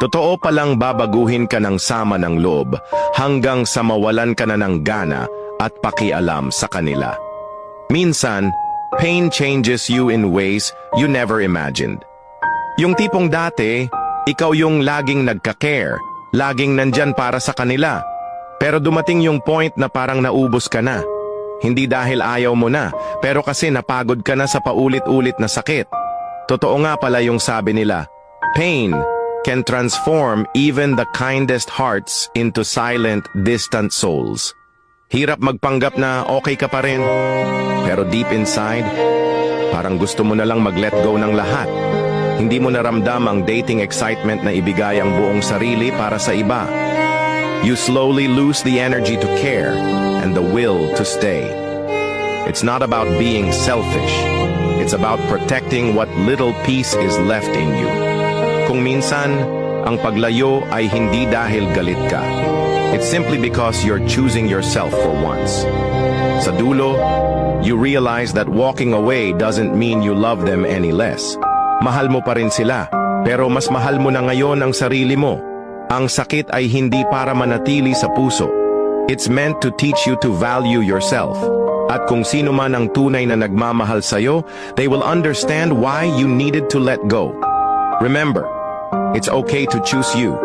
Totoo palang babaguhin ka ng sama ng loob hanggang sa mawalan ka na ng gana at pakialam sa kanila. Minsan, pain changes you in ways you never imagined. Yung tipong dati, ikaw yung laging nagka-care, laging nandyan para sa kanila. Pero dumating yung point na parang naubos ka na. Hindi dahil ayaw mo na, pero kasi napagod ka na sa paulit-ulit na sakit. Totoo nga pala yung sabi nila, pain can transform even the kindest hearts into silent, distant souls. Hirap magpanggap na okay ka pa rin, pero deep inside, parang gusto mo na lang mag-let go ng lahat. Hindi mo naramdam ang dating excitement na ibigay ang buong sarili para sa iba. You slowly lose the energy to care and the will to stay. It's not about being selfish. It's about protecting what little peace is left in you. Kung minsan, ang paglayo ay hindi dahil galit ka. It's simply because you're choosing yourself for once. Sa dulo, you realize that walking away doesn't mean you love them any less. Mahal mo pa rin sila, pero mas mahal mo na ngayon ang sarili mo. Ang sakit ay hindi para manatili sa puso. It's meant to teach you to value yourself. At kung sino man ang tunay na nagmamahal sa'yo, they will understand why you needed to let go. Remember, it's okay to choose you.